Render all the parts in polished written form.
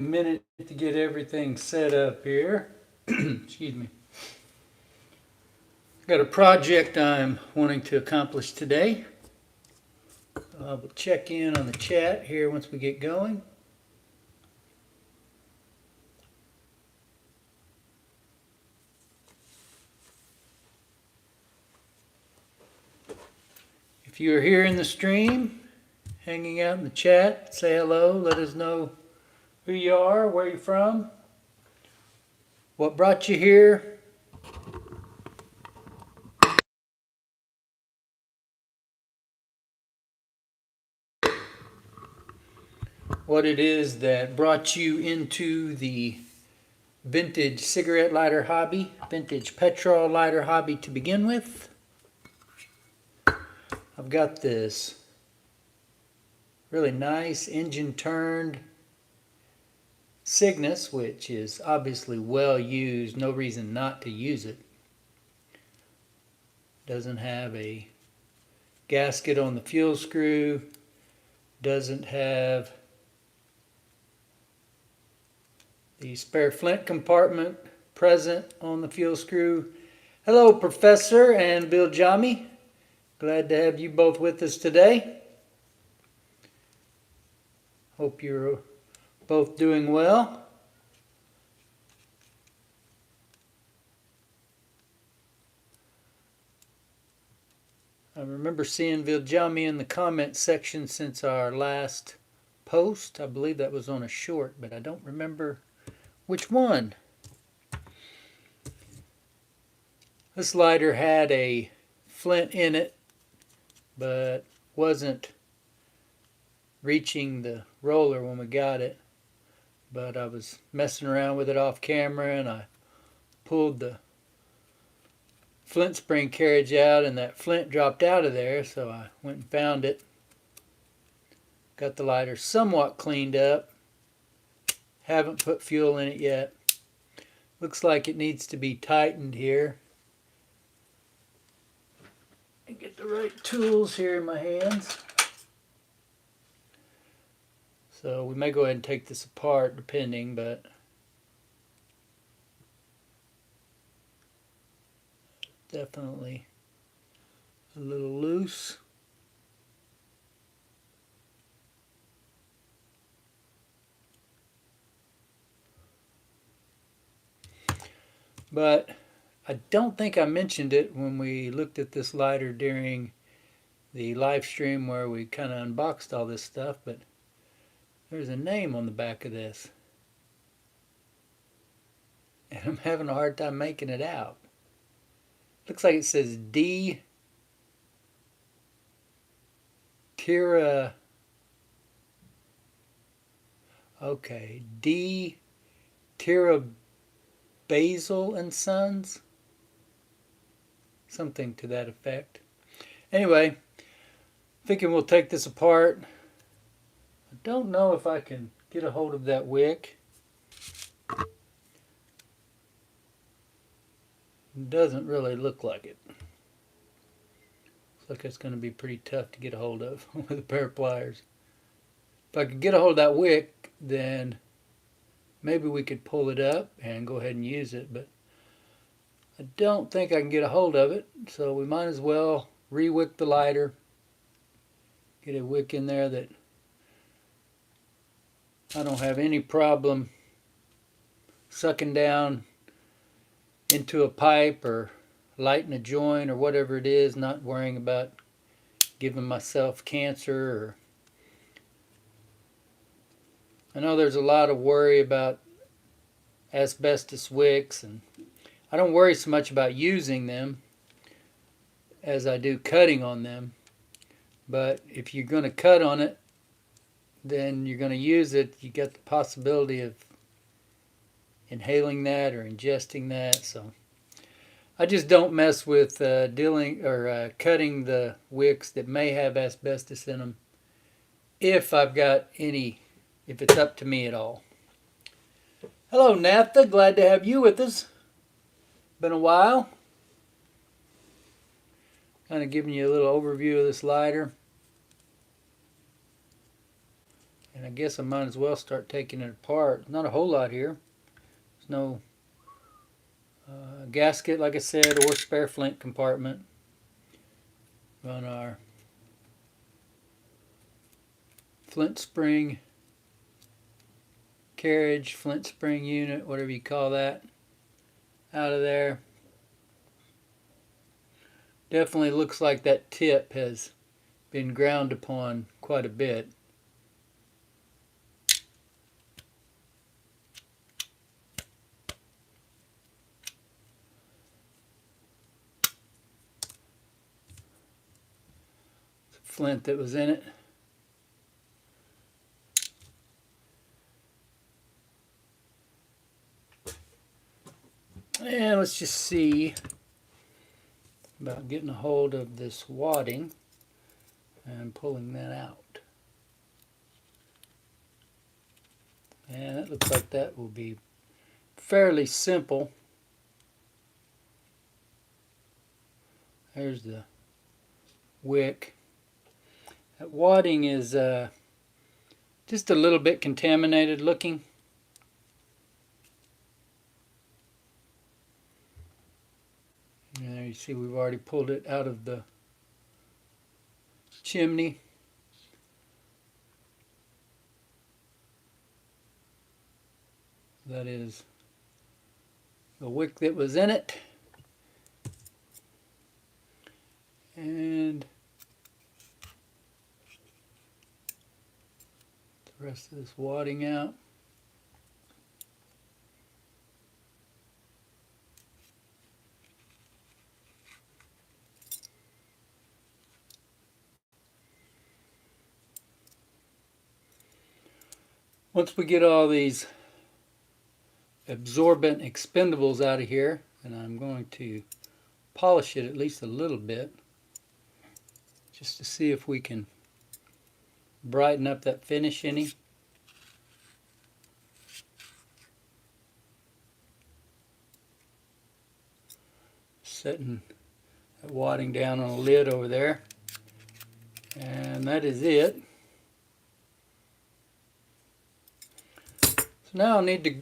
minute to get everything set up here. Excuse me. Got a project I'm wanting to accomplish today. We'll check in on the chat here once we get going. If you are here in the stream, hanging out in the chat, say hello, let us know who you are, where you're from, what brought you here. What it is that brought you into the vintage cigarette lighter hobby, vintage petrol lighter hobby to begin with. I've got this really nice engine turned Cygnus, which is obviously well used, no reason not to use it. Doesn't have a gasket on the fuel screw, doesn't have the spare flint compartment present on the fuel screw. Hello, Professor and Bill Jami. Glad to have you both with us today. Hope you're both doing well. I remember seeing Bill Jami in the comment section since our last post. I believe that was on a short, but I don't remember which one. This lighter had a flint in it, but wasn't reaching the roller when we got it. But I was messing around with it off camera and I pulled the flint spring carriage out and that flint dropped out of there, so I went and found it. Got the lighter somewhat cleaned up. Haven't put fuel in it yet. Looks like it needs to be tightened here. And get the right tools here in my hands. So we may go ahead and take this apart depending, but definitely a little loose. But I don't think I mentioned it when we looked at this lighter during the live stream where we kind of unboxed all this stuff, but there's a name on the back of this. And I'm having a hard time making it out. Looks like it says D. Tira. Okay, D. Tira Basil and Sons. Something to that effect. Anyway, thinking we'll take this apart. I don't know if I can get a hold of that wick. It doesn't really look like it. Looks like it's going to be pretty tough to get a hold of with a pair of pliers. If I could get a hold of that wick, then maybe we could pull it up and go ahead and use it, but I don't think I can get a hold of it, so we might as well re-wick the lighter. Get a wick in there that I don't have any problem sucking down into a pipe or lighting a joint or whatever it is, not worrying about giving myself cancer. Or I know there's a lot of worry about asbestos wicks, and I don't worry so much about using them as I do cutting on them. But if you're going to cut on it, then you're going to use it, you got the possibility of inhaling that or ingesting that. So I just don't mess with cutting the wicks that may have asbestos in them if it's up to me at all. Hello, Naphtha. Glad to have you with us. Been a while. Kind of giving you a little overview of this lighter. And I guess I might as well start taking it apart. Not a whole lot here. There's no gasket, like I said, or spare flint compartment. Run our flint spring carriage, flint spring unit, whatever you call that, out of there. Definitely looks like that tip has been ground upon quite a bit. Flint that was in it. And let's just see about getting a hold of this wadding and pulling that out. And it looks like that will be fairly simple. There's the wick. That wadding is just a little bit contaminated looking. And there you see we've already pulled it out of the chimney. That is the wick that was in it. And the rest of this wadding out. Once we get all these absorbent expendables out of here, and I'm going to polish it at least a little bit just to see if we can brighten up that finish any. Setting that wadding down on a lid over there, and that is it. So now I need to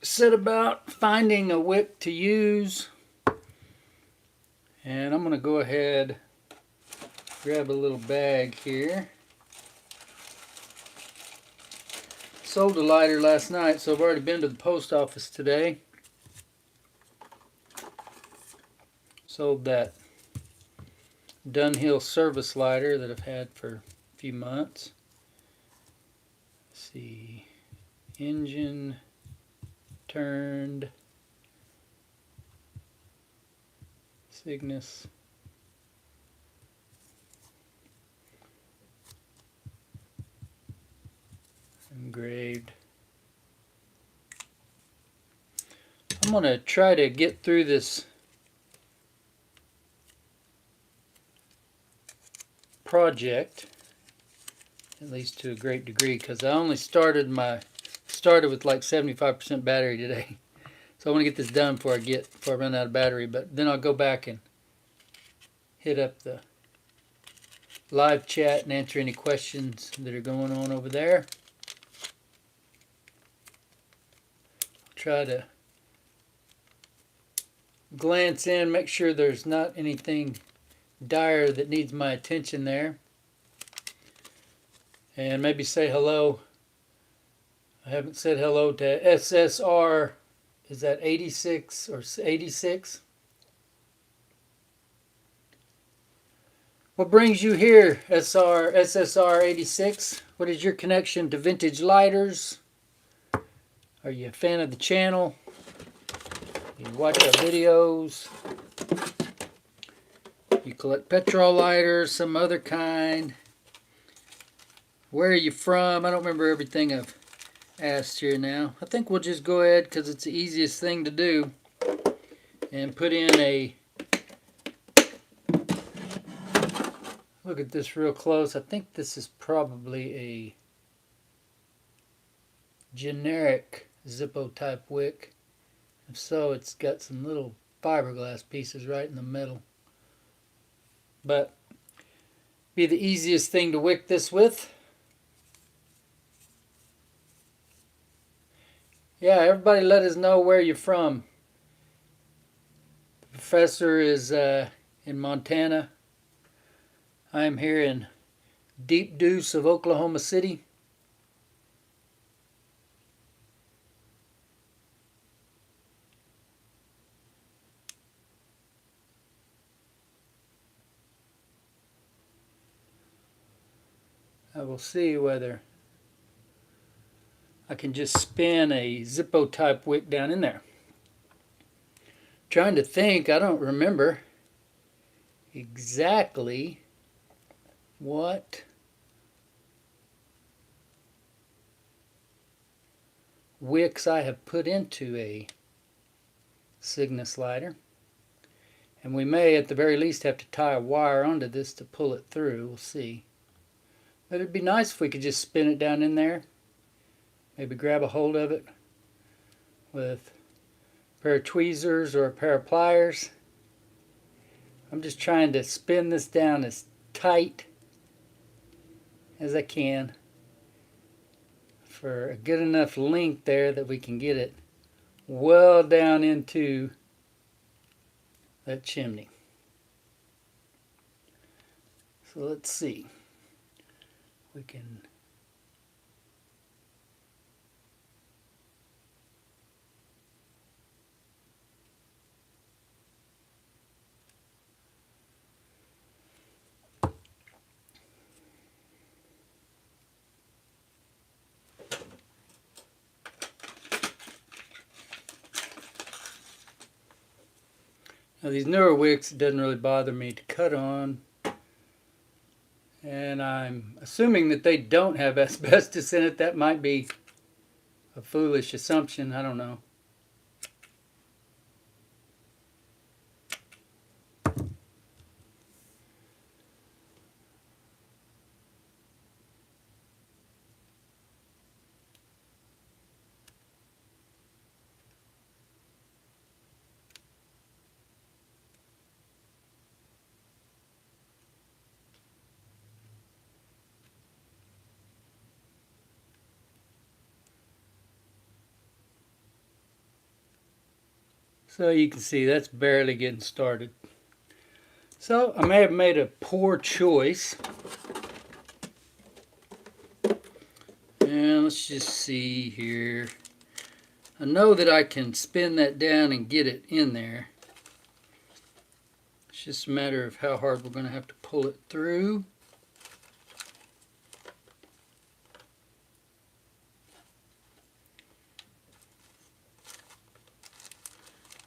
set about finding a wick to use, and I'm going to go ahead, grab a little bag here. Sold a lighter last night, so I've already been to the post office today. Sold that Dunhill service lighter that I've had for a few months. Let's see, engine turned, Cygnus, engraved. I'm going to try to get through this project, at least to a great degree, because I only started with like 75% battery today. So I want to get this done before I run out of battery, but then I'll go back and hit up the live chat and answer any questions that are going on over there. Try to glance in, make sure there's not anything dire that needs my attention there, and maybe say hello. I haven't said hello to SSR, is that 86 or 86? What brings you here, SSR 86? What is your connection to vintage lighters? Are you a fan of the channel? You watch our videos? You collect petrol lighters, some other kind? Where are you from? I don't remember everything I've asked here now. I think we'll just go ahead, because it's the easiest thing to do, and put in a, look at this real close. I think this is probably a generic Zippo type wick. If so, it's got some little fiberglass pieces right in the middle. But be the easiest thing to wick this with. Yeah, everybody let us know where you're from. The professor is in Montana. I'm here in Deep Deuce of Oklahoma City. I will see whether I can just spin a Zippo type wick down in there. Trying to think, I don't remember exactly what wicks I have put into a Cygnus lighter. And we may at the very least have to tie a wire onto this to pull it through. We'll see. But it'd be nice if we could just spin it down in there. Maybe grab a hold of it with a pair of tweezers or a pair of pliers. I'm just trying to spin this down as tight as I can for a good enough length there that we can get it well down into that chimney. So let's see. We can now these newer wicks, it doesn't really bother me to cut on. And I'm assuming that they don't have asbestos in it. That might be a foolish assumption. I don't know. So you can see that's barely getting started. So I may have made a poor choice. And let's just see here. I know that I can spin that down and get it in there. It's just a matter of how hard we're going to have to pull it through.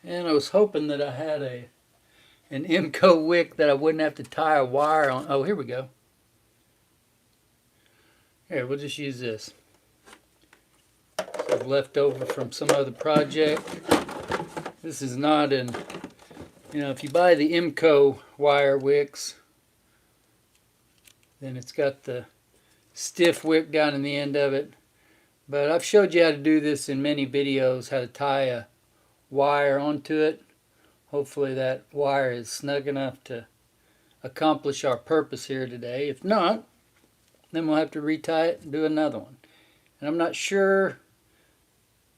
And I was hoping that I had an Imco wick that I wouldn't have to tie a wire on. Oh, here we go. Here, we'll just use this. So left over from some other project. This is not an, if you buy the Imco wire wicks, then it's got the stiff wick down in the end of it. But I've showed you how to do this in many videos, how to tie a wire onto it. Hopefully that wire is snug enough to accomplish our purpose here today. If not, then we'll have to retie it and do another one. And I'm not sure.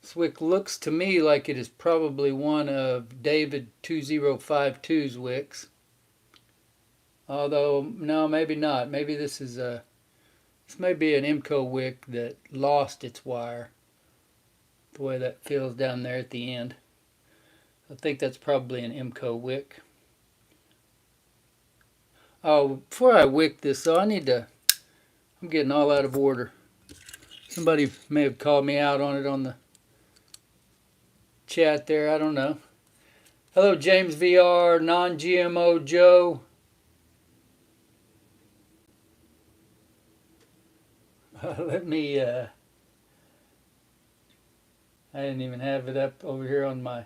This wick looks to me like it is probably one of David 2052's wicks. Although, no, maybe not. Maybe this may be an Imco wick that lost its wire. The way that feels down there at the end. I think that's probably an Imco wick. Oh, before I wick this though, I'm getting all out of order. Somebody may have called me out on it on the chat there, I don't know. Hello James VR, non-GMO Joe. Let me, I didn't even have it up over here on my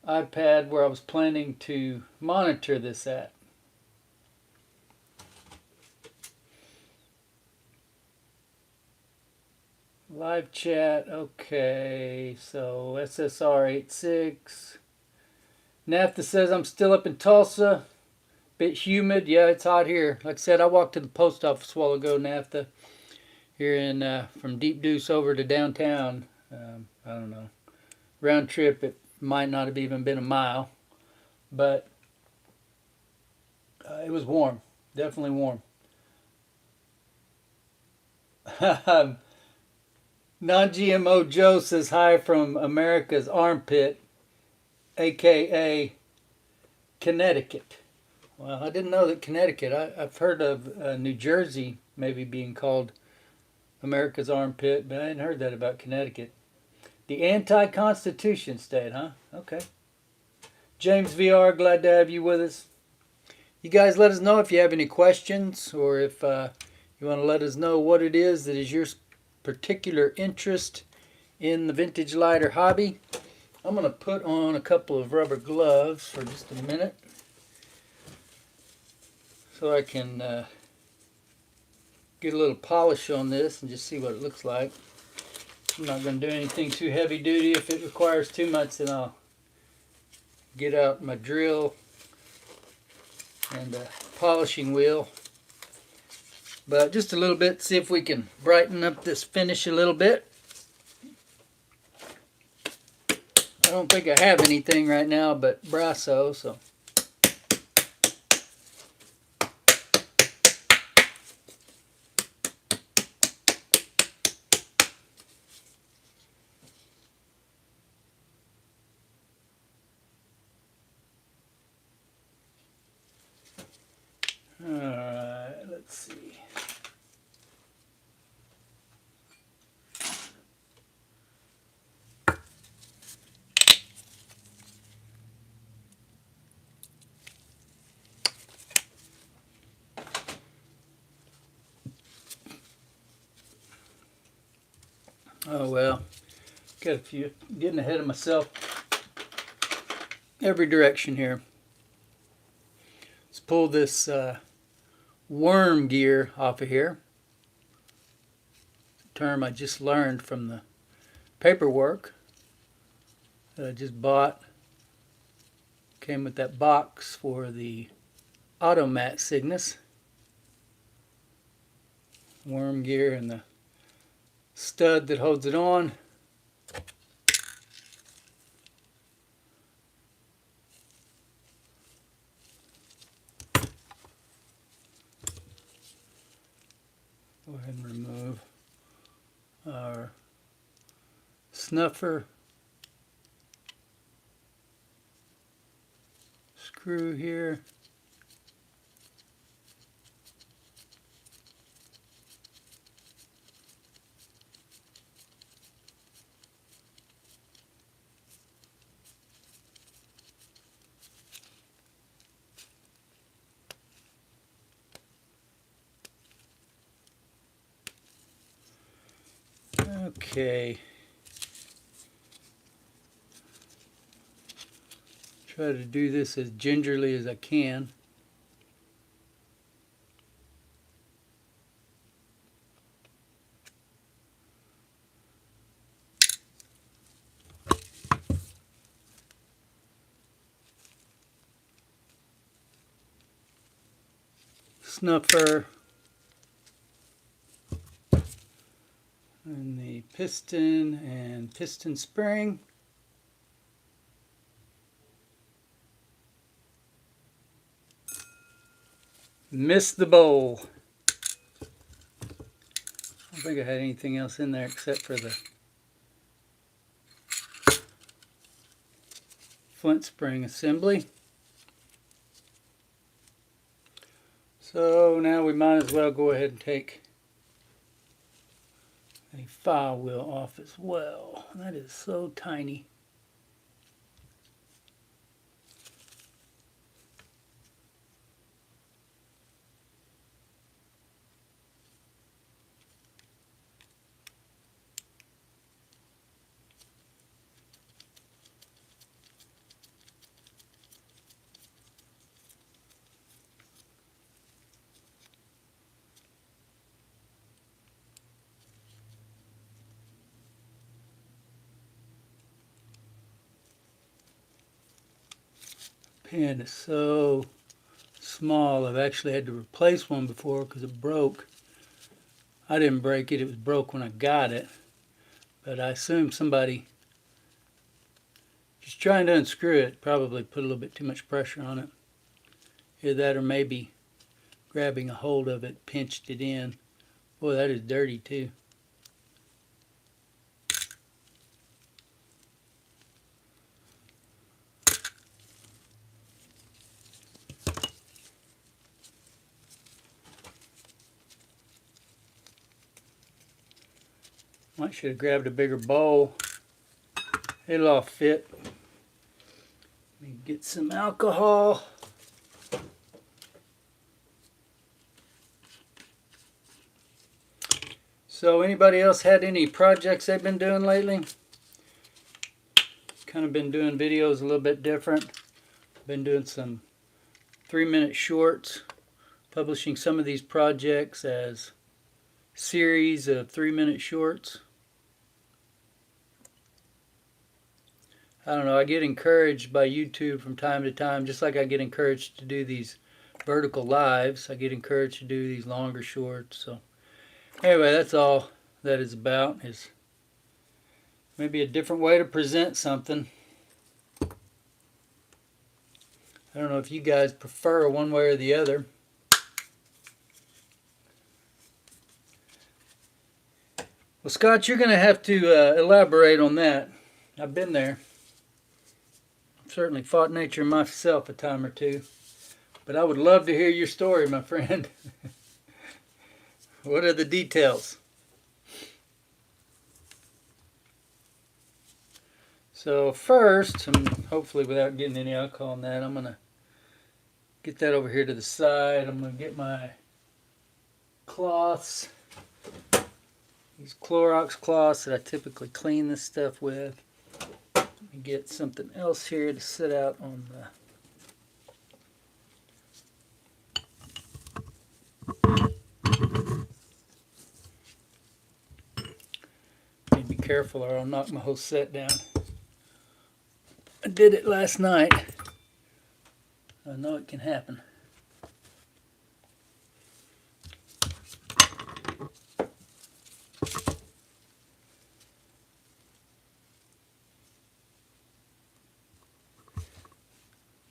iPad where I was planning to monitor this at. Live chat, okay, so SSR86. Naphtha says I'm still up in Tulsa. Bit humid, yeah, it's hot here. Like I said, I walked to the post office a while ago, Naphtha. here in from Deep Deuce over to downtown. I don't know. Round trip, it might not have even been a mile, but it was warm. Definitely warm. Non-GMO Joe says hi from America's armpit, aka Connecticut. Well, I didn't know that Connecticut. I've heard of New Jersey maybe being called America's armpit, but I hadn't heard that about Connecticut. The anti-Constitution state, huh? Okay. James VR, glad to have you with us. You guys let us know if you have any questions, or if you want to let us know what it is that is your particular interest in the vintage lighter hobby. I'm going to put on a couple of rubber gloves for just a minute so I can get a little polish on this and just see what it looks like. I'm not going to do anything too heavy duty. If it requires too much, then I'll get out my drill and a polishing wheel. But just a little bit, see if we can brighten up this finish a little bit. I don't think I have anything right now but Brasso, so. Alright, let's see. Oh well, got a few, getting ahead of myself every direction here. Let's pull this worm gear off of here. A term I just learned from the paperwork that I just bought. Came with that box for the Automat Cygnus. Worm gear and the stud that holds it on. Go ahead and remove our snuffer screw here. Okay. Try to do this as gingerly as I can. Snuffer. And the piston and piston spring. Missed the bowl. I don't think I had anything else in there except for the flint spring assembly. So now we might as well go ahead and take a file wheel off as well. That is so tiny. Pen is so small. I've actually had to replace one before because it broke. I didn't break it, it was broke when I got it. But I assume somebody just trying to unscrew it probably put a little bit too much pressure on it. Either that or maybe grabbing a hold of it pinched it in. Boy, that is dirty too. I should have grabbed a bigger bowl. It'll all fit. Let me get some alcohol. So anybody else had any projects they've been doing lately? Kind of been doing videos a little bit different. Been doing some 3-minute shorts, publishing some of these projects as series of 3-minute shorts. I don't know, I get encouraged by YouTube from time to time, just like I get encouraged to do these vertical lives. I get encouraged to do these longer shorts. So anyway, that's all that is about, is maybe a different way to present something. I don't know if you guys prefer one way or the other. Well, Scott, you're going to have to elaborate on that. I've been there. Certainly fought nature myself a time or two, but I would love to hear your story, my friend. What are the details? So first, hopefully without getting any alcohol on that, I'm going to get that over here to the side. I'm going to get my cloths, these Clorox cloths that I typically clean this stuff with. Get something else here to sit out on the... Need to be careful or I'll knock my whole set down. I did it last night. I know it can happen.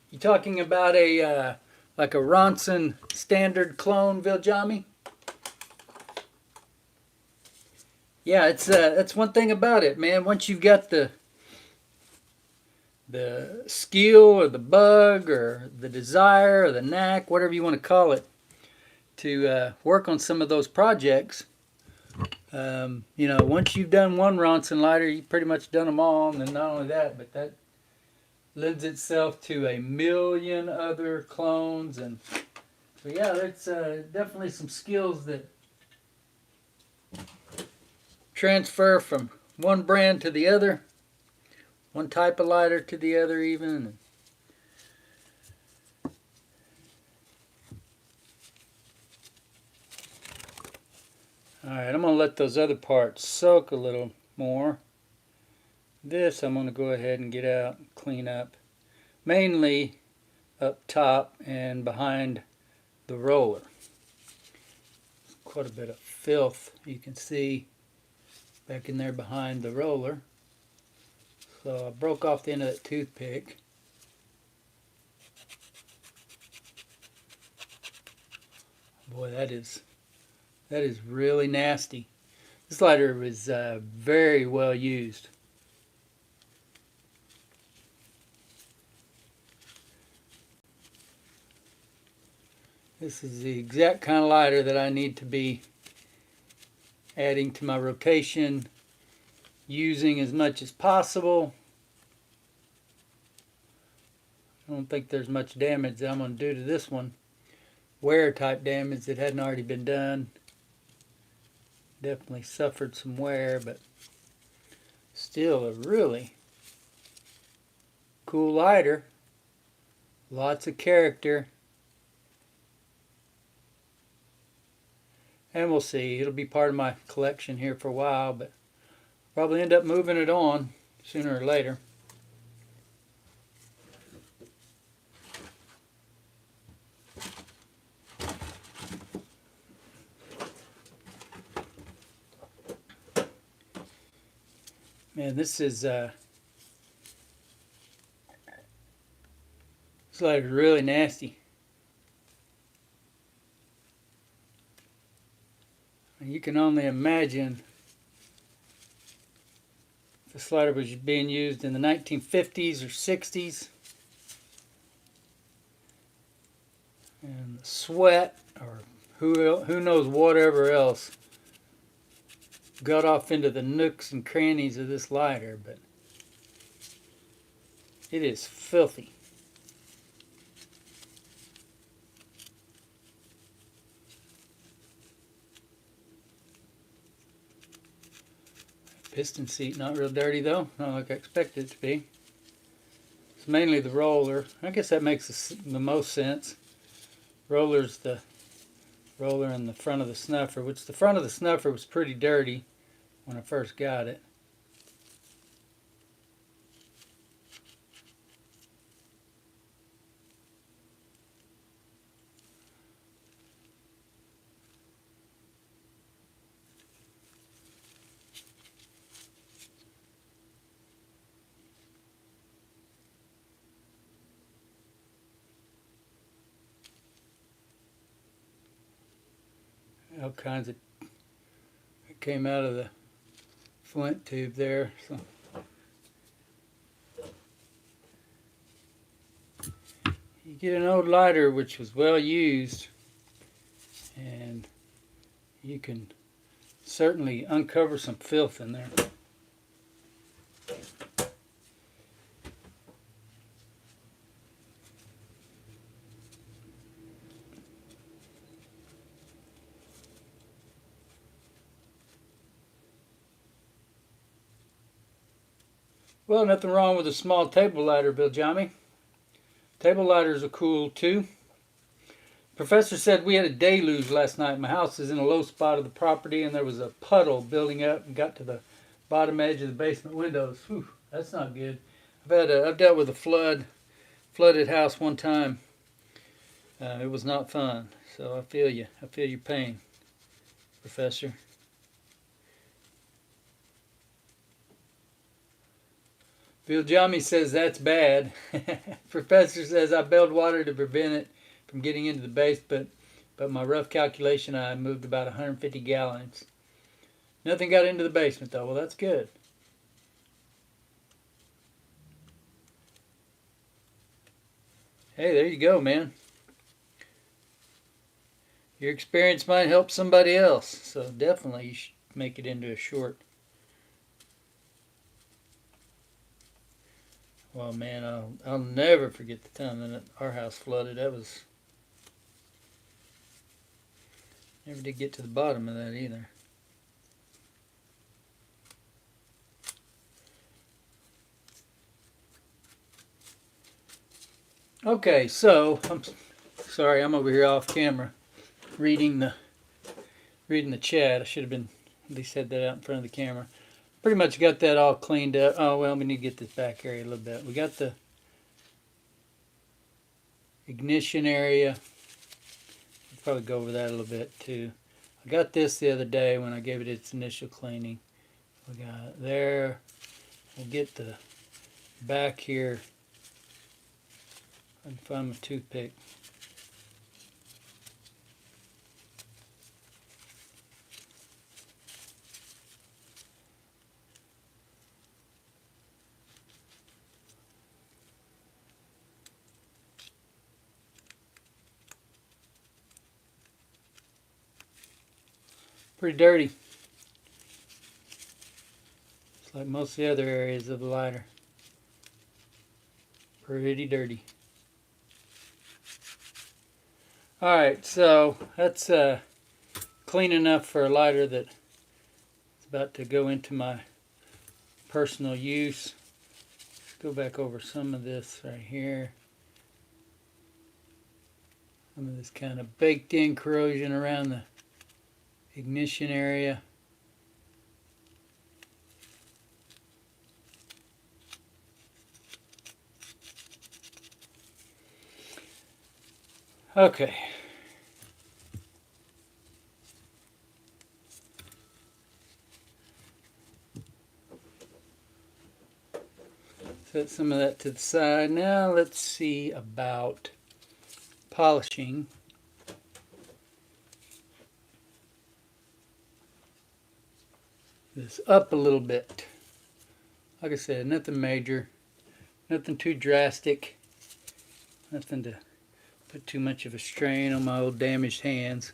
You talking about a like a Ronson standard clone Viljami? Yeah, it's that's one thing about it, man. Once you've got the skill or the bug or the desire or the knack, whatever you want to call it, to work on some of those projects, you know, once you've done one Ronson lighter, you've pretty much done them all. And then not only that, but that lends itself to a million other clones. And so yeah, there's definitely some skills that transfer from one brand to the other, one type of lighter to the other even. Alright, I'm going to let those other parts soak a little more. This I'm going to go ahead and get out and clean up, mainly up top and behind the roller. Quite a bit of filth you can see back in there behind the roller. So I broke off the end of that toothpick. Boy, that is really nasty. This lighter was very well used. This is the exact kind of lighter that I need to be adding to my rotation, using as much as possible. I don't think there's much damage that I'm going to do to this one. Wear type damage that hadn't already been done. Definitely suffered some wear, but still a really cool lighter. Lots of character. And we'll see. It'll be part of my collection here for a while, but probably end up moving it on sooner or later. Man, this slider's really nasty. And you can only imagine if the slider was being used in the 1950s or 60s. And the sweat, or who knows whatever else, got off into the nooks and crannies of this lighter, but it is filthy. Piston seat not real dirty though, not like I expected it to be. It's mainly the roller. I guess that makes the most sense. Roller's the roller in the front of the snuffer, which the front of the snuffer was pretty dirty when I first got it. All kinds of, it came out of the flint tube there. So you get an old lighter which was well used, and you can certainly uncover some filth in there. Well, nothing wrong with a small table lighter, Bill Johnny. Table lighters are cool too. Professor said we had a deluge last night. My house is in a low spot of the property, and there was a puddle building up and got to the bottom edge of the basement windows. Whew, that's not good. I've dealt with a flooded house one time. It was not fun. So I feel you. I feel your pain, Professor. Bill Jami says that's bad. Professor says I bailed water to prevent it from getting into the base, but my rough calculation, I moved about 150 gallons. Nothing got into the basement though. Well, that's good. Hey, there you go, man. Your experience might help somebody else, so definitely you should make it into a short. Well, man, I'll never forget the time that our house flooded. That was, never did get to the bottom of that either. Okay, so I'm sorry, I'm over here off camera reading the chat. I should have been at least had that out in front of the camera. Pretty much got that all cleaned up. Oh, well, we need to get this back area a little bit. We got the ignition area. I'll probably go over that a little bit too. I got this the other day when I gave it its initial cleaning. We got it there. We'll get the back here. I can find my toothpick. Pretty dirty. It's like most of the other areas of the lighter. Pretty dirty. Alright, so that's clean enough for a lighter that is about to go into my personal use. Let's go back over some of this right here. Some of this kind of baked in corrosion around the ignition area. Okay. Set some of that to the side. Now let's see about polishing. This up a little bit. Like I said, nothing major, nothing too drastic, nothing to put too much of a strain on my old damaged hands.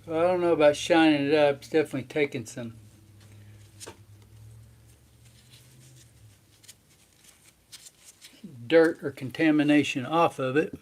So I don't know about shining it up. It's definitely taking some dirt or contamination off of it.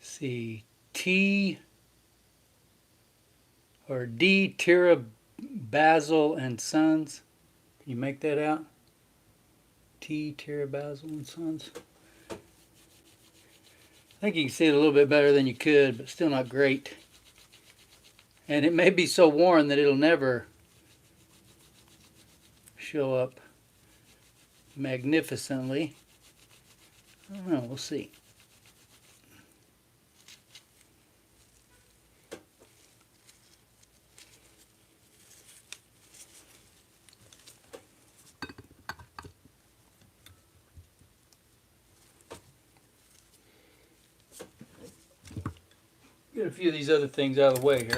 See, T or D Tira Basil and Sons. Can you make that out? T Tira Basil and Sons. I think you can see it a little bit better than you could, but still not great. And it may be so worn that it'll never show up magnificently. I don't know, we'll see. Get a few of these other things out of the way here.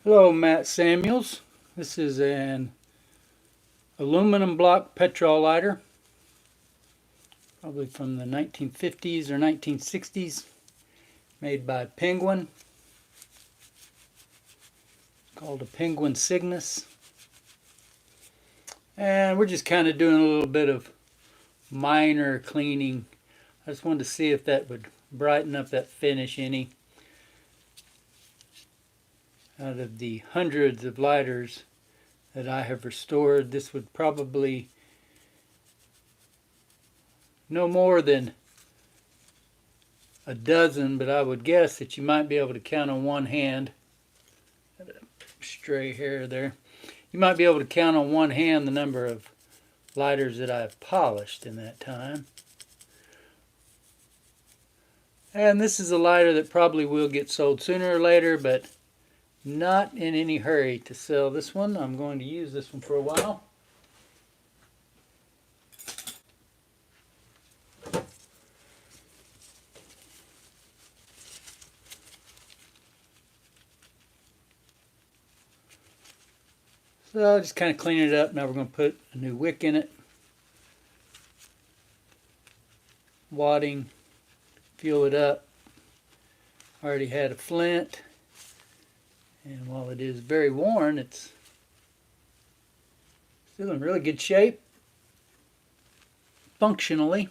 Hello, Matt Samuels. This is an aluminum block petrol lighter, probably from the 1950s or 1960s, made by Penguin, called a Penguin Cygnus. And we're just kind of doing a little bit of minor cleaning. I just wanted to see if that would brighten up that finish any. Out of the hundreds of lighters that I have restored, this would probably no more than a dozen, but I would guess that you might be able to count on one hand. Stray hair there. You might be able to count on one hand the number of lighters that I've polished in that time. And this is a lighter that probably will get sold sooner or later, but not in any hurry to sell this one. I'm going to use this one for a while. So I'll just kind of clean it up. Now we're going to put a new wick in it. Wadding, fuel it up. Already had a flint. And while it is very worn, it's still in really good shape. Functionally.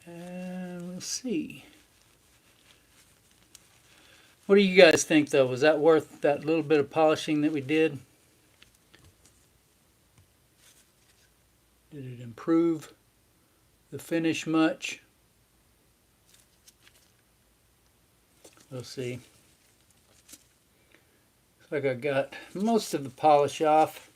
And we'll see. What do you guys think, though? Was that worth that little bit of polishing that we did? Did it improve the finish much? We'll see. Looks like I got most of the polish off.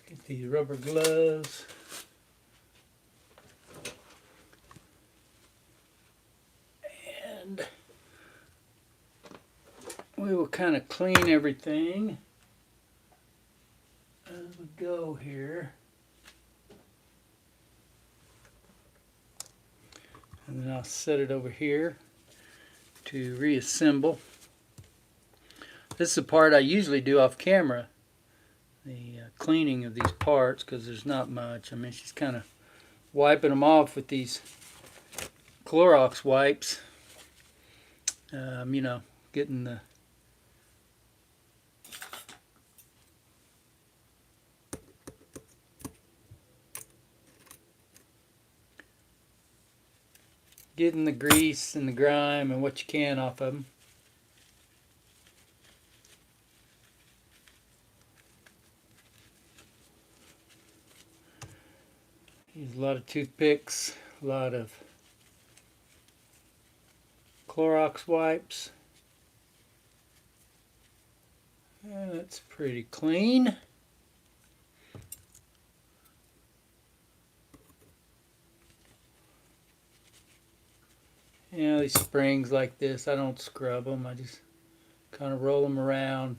Get these rubber gloves. And we will kind of clean everything as we go here. And then I'll set it over here to reassemble. This is the part I usually do off camera, the cleaning of these parts, because there's not much. I mean, she's kind of wiping them off with these Clorox wipes. You know, getting the grease and the grime and what you can off of them. Use a lot of toothpicks, a lot of Clorox wipes. And that's pretty clean. You know, these springs like this, I don't scrub them. I just kind of roll them around.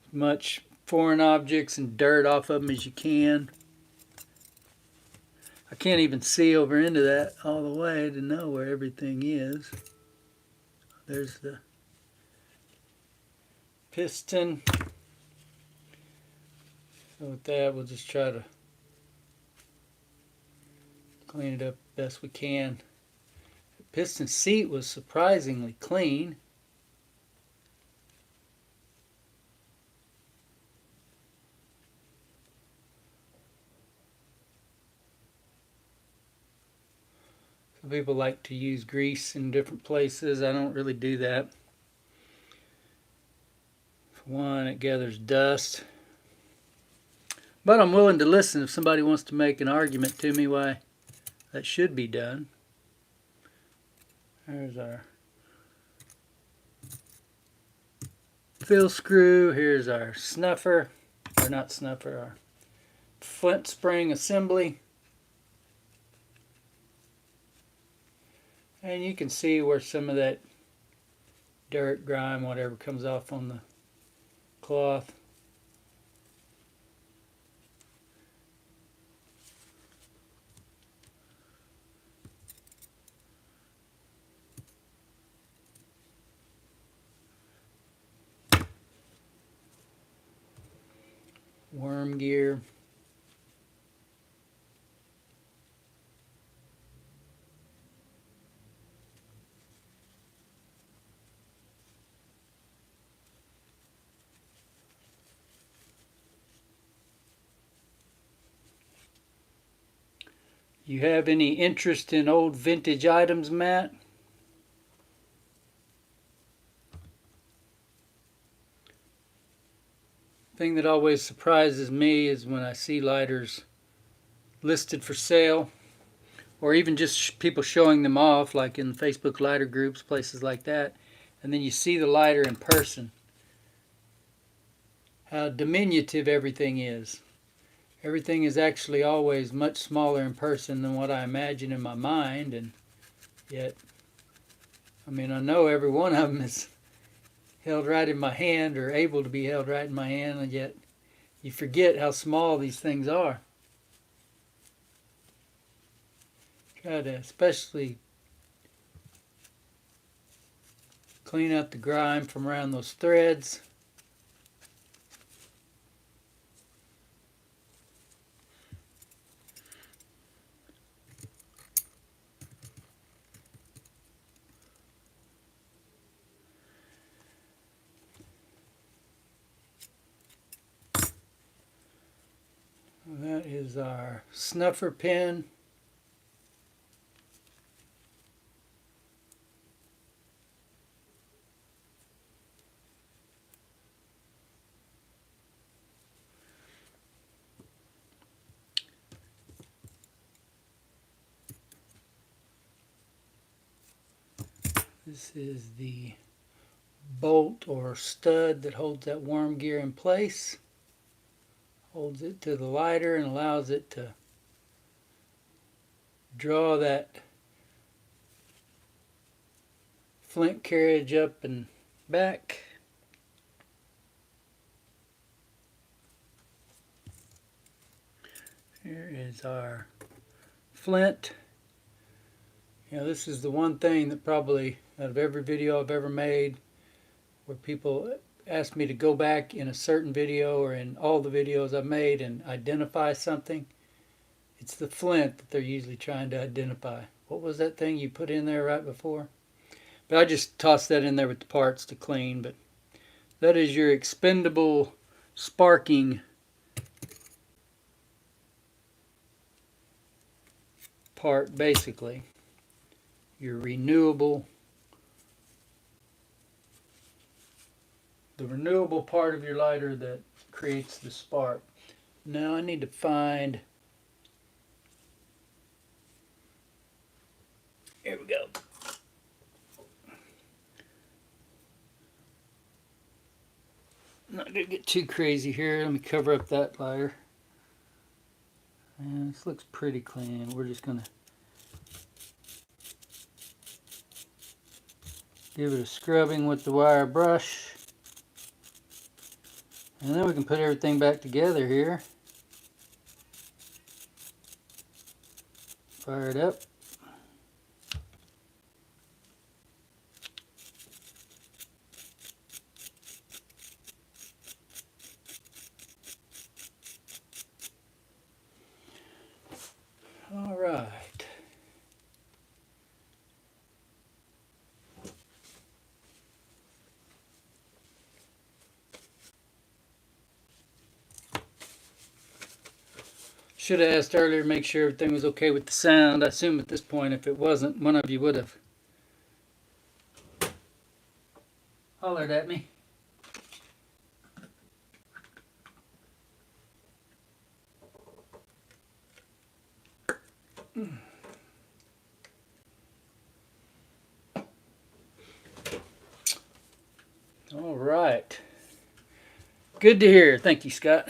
As much foreign objects and dirt off of them as you can. I can't even see over into that all the way to know where everything is. There's the piston. So with that, we'll just try to clean it up best we can. The piston seat was surprisingly clean. Some people like to use grease in different places. I don't really do that. For one, it gathers dust. But I'm willing to listen if somebody wants to make an argument to me why that should be done. There's our fill screw. Here's our snuffer, or not snuffer, our flint spring assembly. And you can see where some of that dirt, grime, whatever comes off on the cloth. Worm gear. You have any interest in old vintage items, Matt? thing that always surprises me is when I see lighters listed for sale, or even just people showing them off, like in Facebook lighter groups, places like that, and then you see the lighter in person, how diminutive everything is. Everything is actually always much smaller in person than what I imagine in my mind, and yet, I mean, I know every one of them is held right in my hand, or able to be held right in my hand, and yet you forget how small these things are. Try to especially clean up the grime from around those threads. That is our snuffer pin. This is the bolt or stud that holds that worm gear in place. Holds it to the lighter and allows it to draw that flint carriage up and back. Here is our flint. You know, this is the one thing that probably out of every video I've ever made where people ask me to go back in a certain video or in all the videos I've made and identify something, it's the flint that they're usually trying to identify. What was that thing you put in there right before? But I just tossed that in there with the parts to clean. But that is your expendable sparking part, basically. Your renewable, the renewable part of your lighter that creates the spark. Now I need to find, here we go. I'm not going to get too crazy here. Let me cover up that lighter. And this looks pretty clean. We're just going to give it a scrubbing with the wire brush. And then we can put everything back together here. Fire it up. All right. Should have asked earlier to make sure everything was okay with the sound. I assume at this point, if it wasn't, one of you would have hollered at me. All right. Good to hear. Thank you, Scott.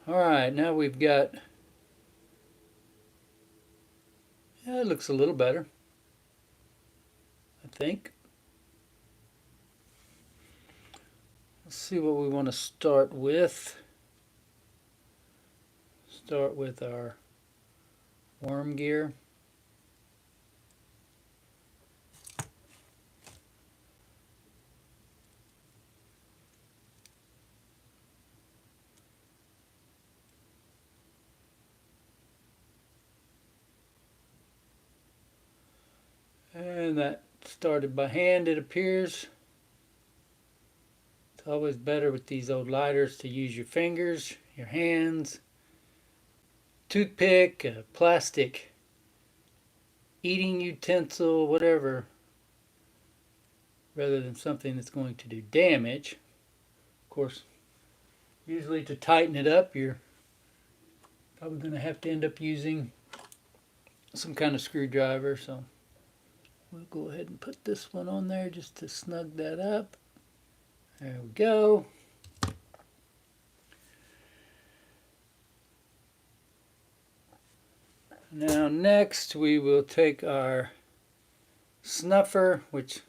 All right, now we've got, yeah, it looks a little better, I think. Let's see what we want to start with. Start with our worm gear. And that started by hand, it appears. It's always better with these old lighters to use your fingers, your hands, toothpick, a plastic eating utensil, whatever, rather than something that's going to do damage. Of course, usually to tighten it up, you're probably going to have to end up using some kind of screwdriver. So we'll go ahead and put this one on there just to snug that up. There we go. Now next we will take our snuffer, which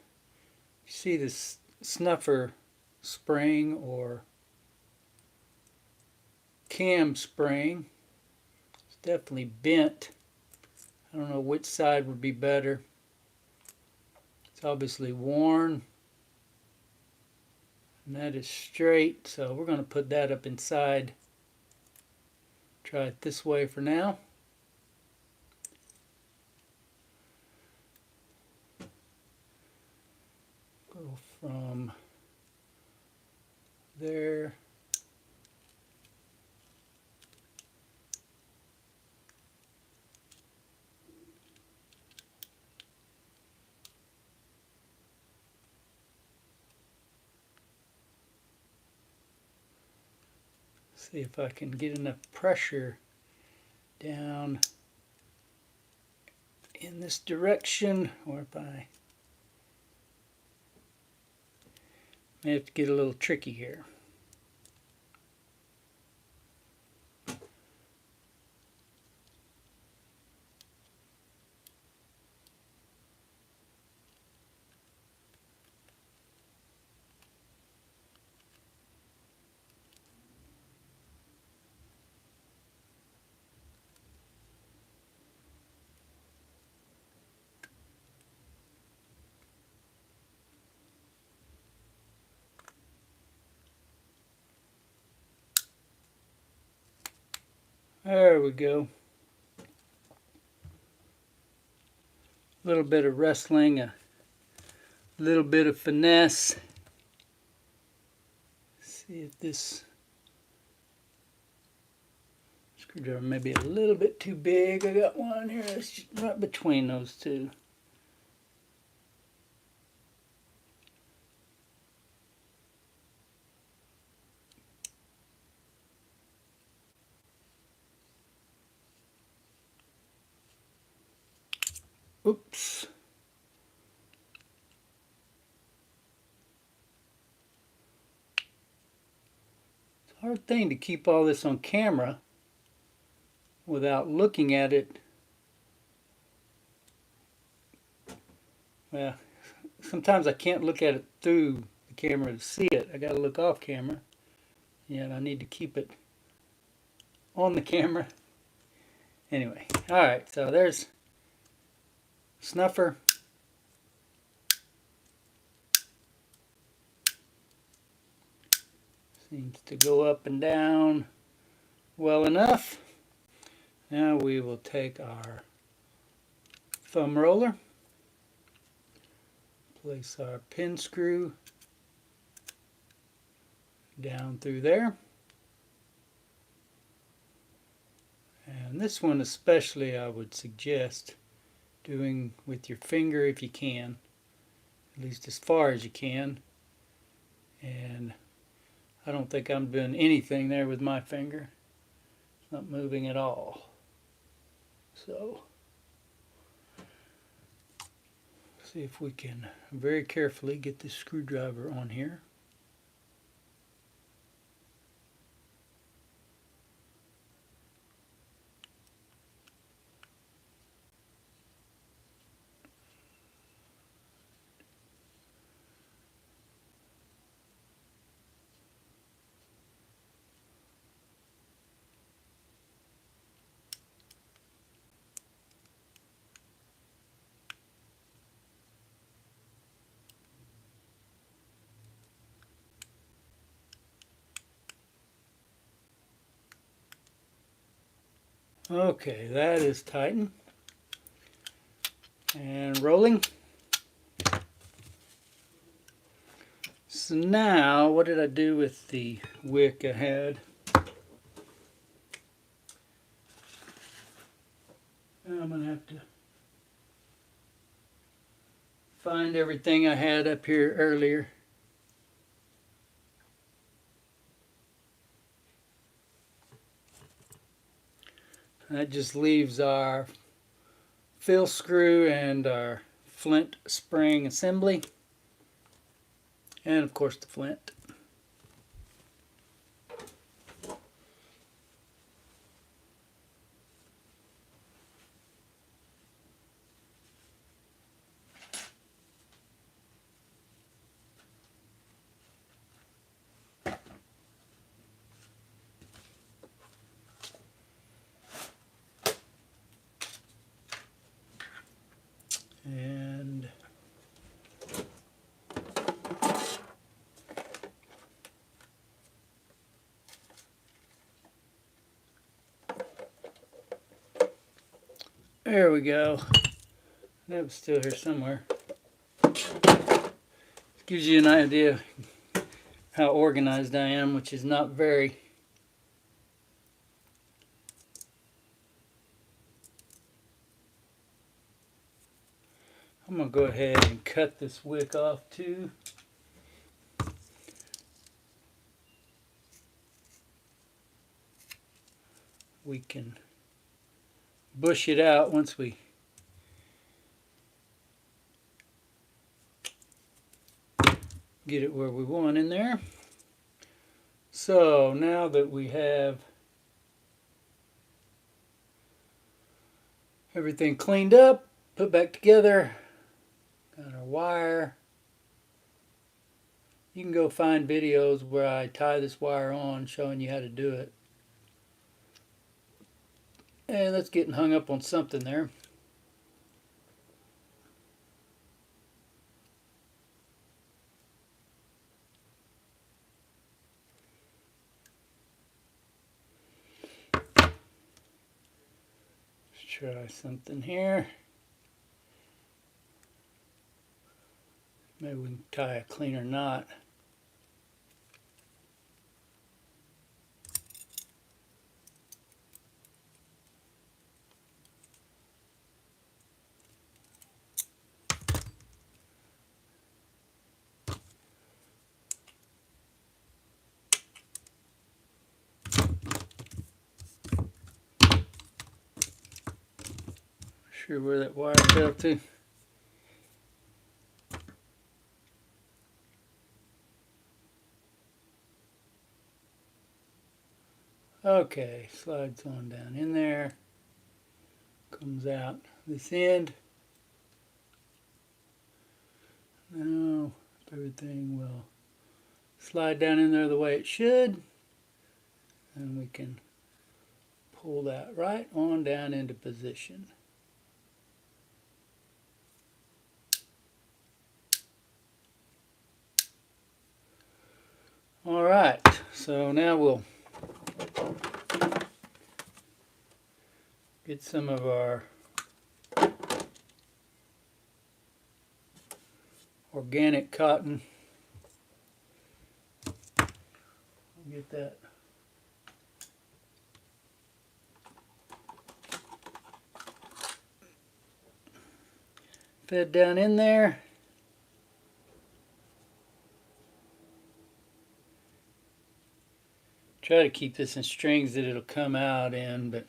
you see this snuffer spring or cam spring. It's definitely bent. I don't know which side would be better. It's obviously worn. And that is straight, so we're going to put that up inside. Try it this way for now. Go from there. See if I can get enough pressure down in this direction, or if I may have to get a little tricky here. There we go. A little bit of wrestling, a little bit of finesse. See if this screwdriver may be a little bit too big. I got one here that's just right between those two. Oops. It's a hard thing to keep all this on camera without looking at it. Well, sometimes I can't look at it through the camera to see it. I got to look off camera. Yeah, I need to keep it on the camera. Anyway, all right, so there's snuffer. Seems to go up and down well enough. Now we will take our thumb roller, place our pin screw down through there. And this one especially I would suggest doing with your finger if you can, at least as far as you can. And I don't think I'm doing anything there with my finger. It's not moving at all. So, see if we can very carefully get this screwdriver on here. Okay, that is tightened and rolling. So now, what did I do with the wick I had? I'm going to have to find everything I had up here earlier. That just leaves our fill screw and our flint spring assembly, and of course the flint. And there we go. That was still here somewhere. Gives you an idea how organized I am, which is not very. I'm going to go ahead and cut this wick off too. We can bush it out once we get it where we want in there. So now that we have everything cleaned up, put back together, got our wire. You can go find videos where I tie this wire on showing you how to do it. And that's getting hung up on something there. Let's try something here. Maybe we can tie a cleaner knot. Sure where that wire fell to. Okay, slides on down in there, comes out this end. Now everything will slide down in there the way it should, and we can pull that right on down into position. All right, so now we'll get some of our organic cotton. Get that fed down in there. Try to keep this in strings that it'll come out in, but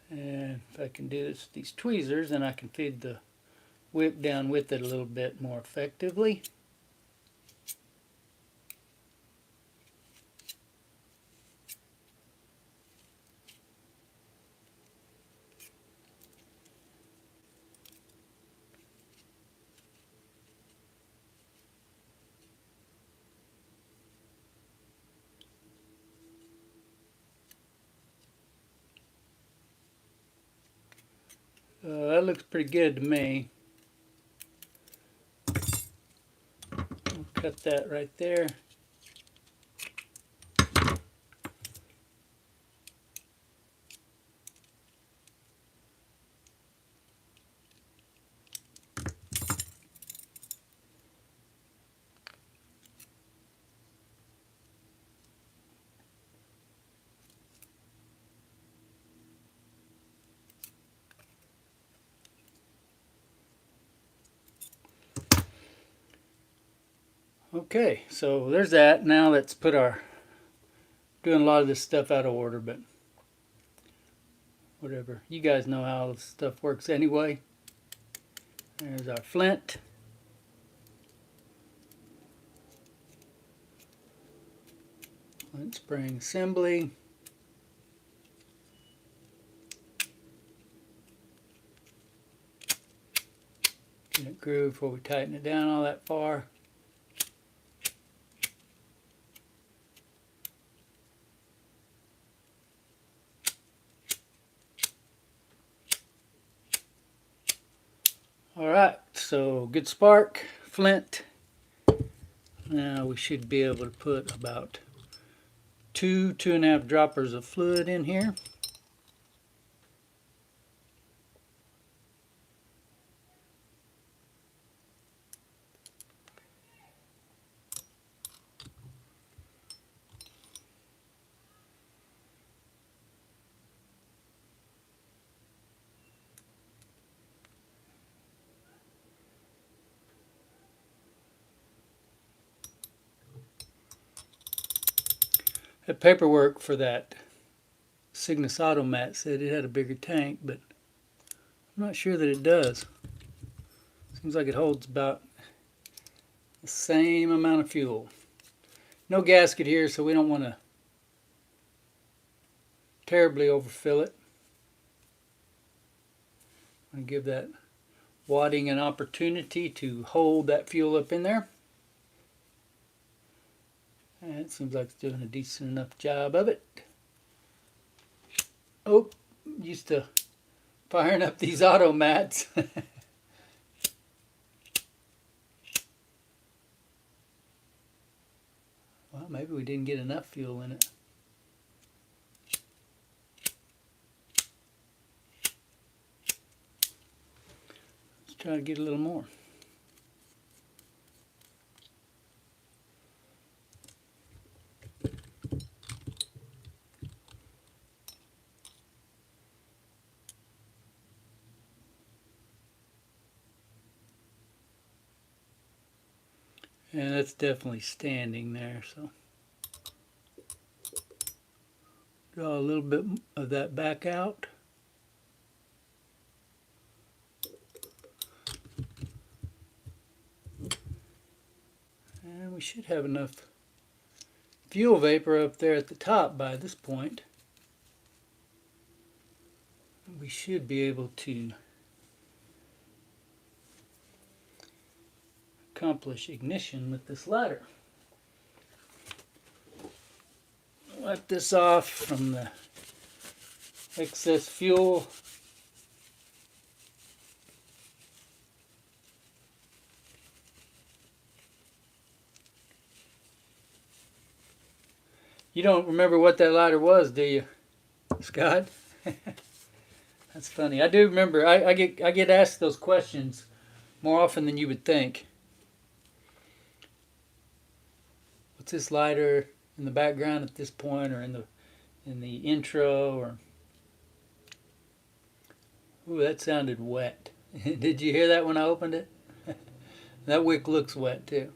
and if I can do this with these tweezers, then I can feed the wick down with it a little bit more effectively. That looks pretty good to me. I'll cut that right there. Okay, so there's that. Now let's put our, doing a lot of this stuff out of order, but whatever. You guys know how this stuff works anyway. There's our flint. Flint spring assembly. Get it grooved before we tighten it down all that far. Alright, so good spark, flint. Now we should be able to put about 2.5 droppers of fluid in here. The paperwork for that Cygnus automat said it had a bigger tank, but I'm not sure that it does. Seems like it holds about the same amount of fuel. No gasket here, so we don't want to terribly overfill it. I'm going to give that wadding an opportunity to hold that fuel up in there. And it seems like it's doing a decent enough job of it. Oh, used to firing up these automats. Well, maybe we didn't get enough fuel in it. Let's try to get a little more. And that's definitely standing there, so draw a little bit of that back out. And we should have enough fuel vapor up there at the top by this point. We should be able to accomplish ignition with this lighter. Wipe this off from the excess fuel. You don't remember what that lighter was, do you, Scott? That's funny. I do remember. I get asked those questions more often than you would think. What's this lighter in the background at this point, or in the intro, or ooh, that sounded wet. Did you hear that when I opened it? That wick looks wet too.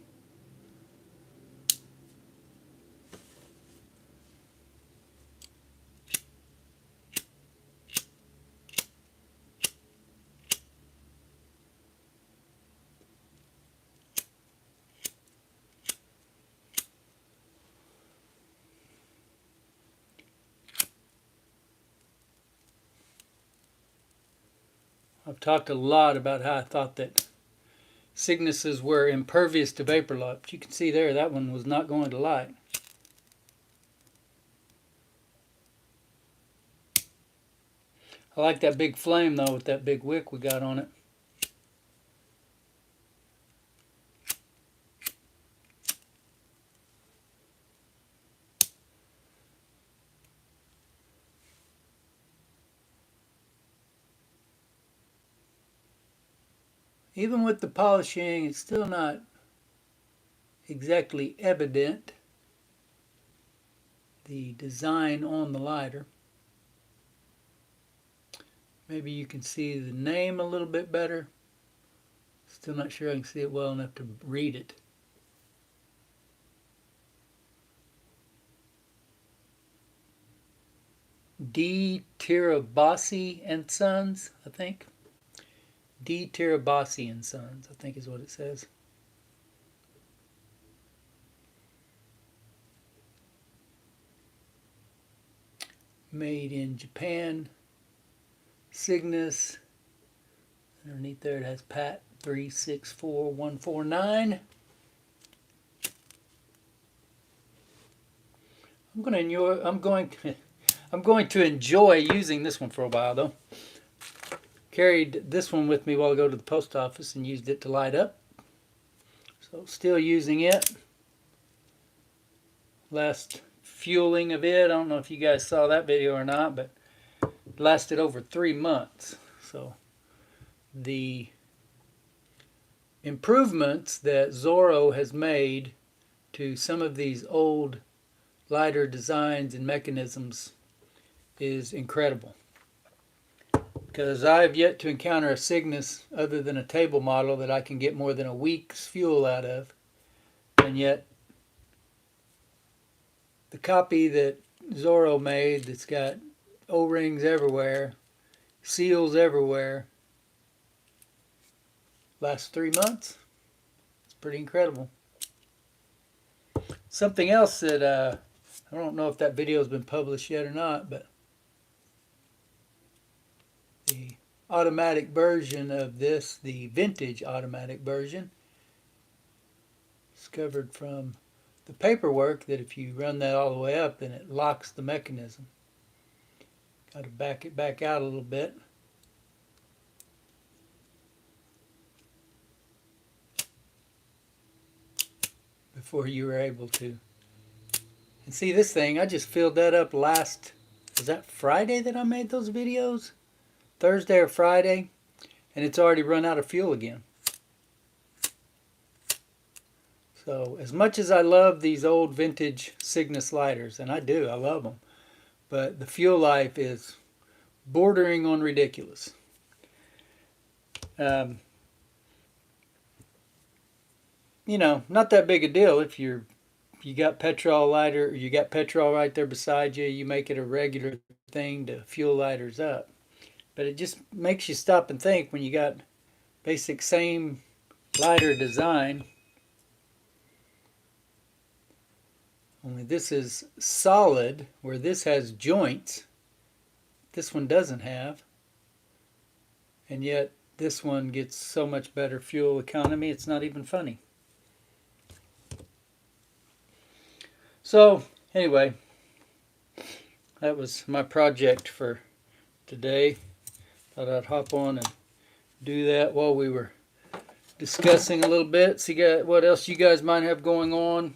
I've talked a lot about how I thought that Cygnuses were impervious to vapor light. But you can see there, that one was not going to light. I like that big flame though, with that big wick we got on it. Even with the polishing, it's still not exactly evident, the design on the lighter. Maybe you can see the name a little bit better. Still not sure I can see it well enough to read it. D. Tirabassi and Sons, I think. D. Tirabassi and Sons, I think is what it says. Made in Japan. Cygnus. Underneath there it has Pat 364149. I'm going to enjoy using this one for a while though. Carried this one with me while I go to the post office and used it to light up. So still using it. Last fueling of it, I don't know if you guys saw that video or not, but it lasted over 3 months. So the improvements that Zorro has made to some of these old lighter designs and mechanisms is incredible. Because I've yet to encounter a Cygnus other than a table model that I can get more than a week's fuel out of. And yet the copy that Zorro made that's got O-rings everywhere, seals everywhere, lasts 3 months. It's pretty incredible. Something else that I don't know if that video has been published yet or not, but the automatic version of this, the vintage automatic version, discovered from the paperwork that if you run that all the way up, then it locks the mechanism. Got to back it back out a little bit. Before you were able to. And see this thing, I just filled that up was that Friday that I made those videos? Thursday or Friday, and it's already run out of fuel again. So as much as I love these old vintage Cygnus lighters, and I do, I love them, but the fuel life is bordering on ridiculous. You know, not that big a deal if you got petrol lighter, or you got petrol right there beside you, you make it a regular thing to fuel lighters up. But it just makes you stop and think when you got basic same lighter design. Only this is solid, where this has joints. This one doesn't have. And yet this one gets so much better fuel economy, it's not even funny. So anyway, that was my project for today. Thought I'd hop on and do that while we were discussing a little bit. See what else you guys might have going on.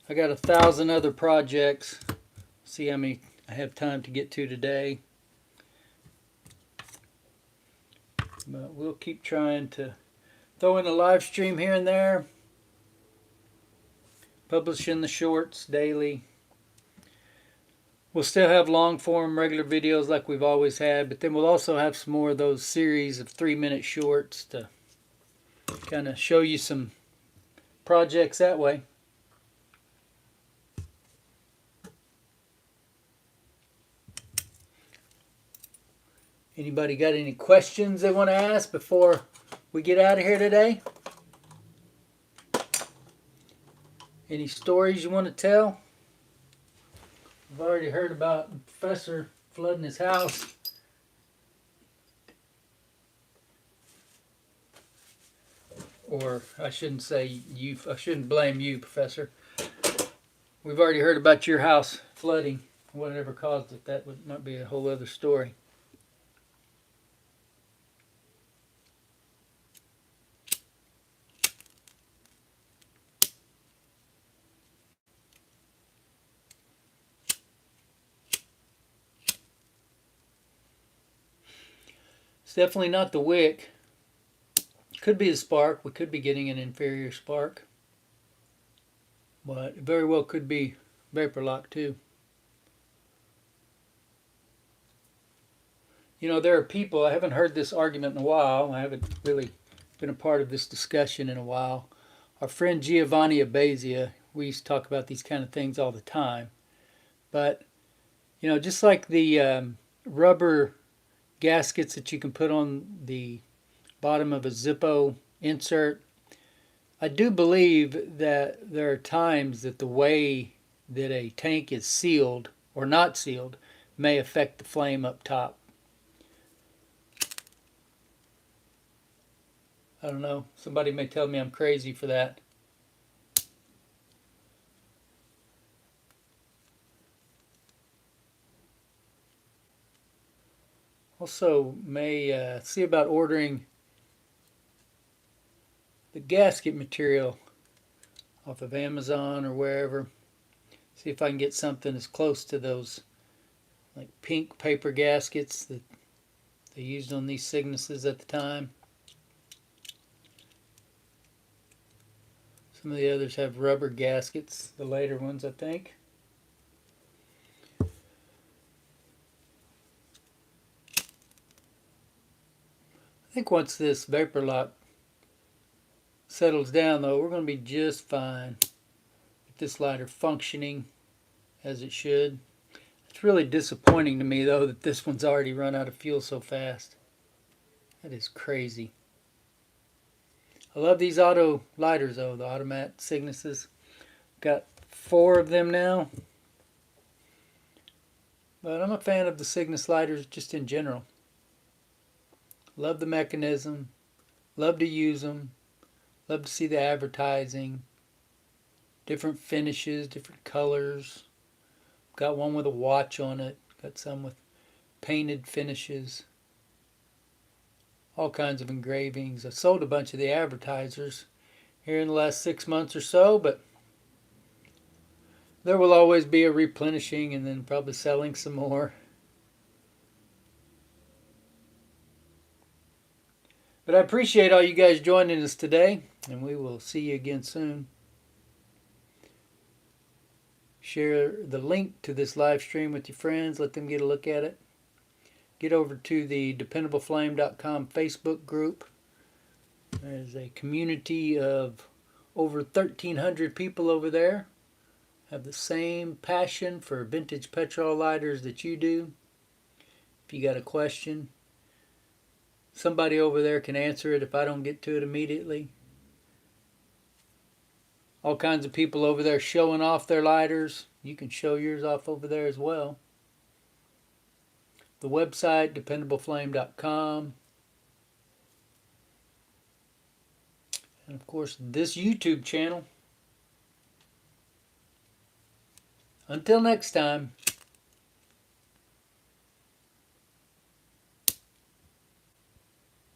I got 1,000 other projects. See how many I have time to get to today. But we'll keep trying to throw in a live stream here and there. Publishing the shorts daily. We'll still have long form regular videos like we've always had, but then we'll also have some more of those series of 3-minute shorts to kind of show you some projects that way. Anybody got any questions they want to ask before we get out of here today? Any stories you want to tell? I've already heard about the professor flooding his house. Or I shouldn't say you, I shouldn't blame you, Professor. We've already heard about your house flooding. Whatever caused it, that might be a whole other story. It's definitely not the wick. Could be the spark. We could be getting an inferior spark. But it very well could be vapor lock too. You know, there are people, I haven't heard this argument in a while. I haven't really been a part of this discussion in a while. Our friend Giovanni Abazia, we used to talk about these kind of things all the time. But You know, just like the rubber gaskets that you can put on the bottom of a Zippo insert, I do believe that there are times that the way that a tank is sealed or not sealed may affect the flame up top. I don't know. Somebody may tell me I'm crazy for that. Also, may see about ordering the gasket material off of Amazon or wherever. See if I can get something as close to those like pink paper gaskets that they used on these Cygnuses at the time. Some of the others have rubber gaskets, the later ones, I think. I think once this vapor lock settles down, though, we're going to be just fine with this lighter functioning as it should. It's really disappointing to me, though, that this one's already run out of fuel so fast. That is crazy. I love these auto lighters, though, the automat Cygnuses. Got 4 of them now. But I'm a fan of the Cygnus lighters just in general. Love the mechanism. Love to use them. Love to see the advertising. Different finishes, different colors. Got one with a watch on it. Got some with painted finishes. All kinds of engravings. I sold a bunch of the advertisers here in the last 6 months or so, but there will always be a replenishing and then probably selling some more. But I appreciate all you guys joining us today, and we will see you again soon. Share the link to this live stream with your friends. Let them get a look at it. Get over to the DependableFlame.com Facebook group. There's a community of over 1,300 people over there. Have the same passion for vintage petrol lighters that you do. If you got a question, somebody over there can answer it if I don't get to it immediately. All kinds of people over there showing off their lighters. You can show yours off over there as well. The website, DependableFlame.com. And of course, this YouTube channel. Until next time.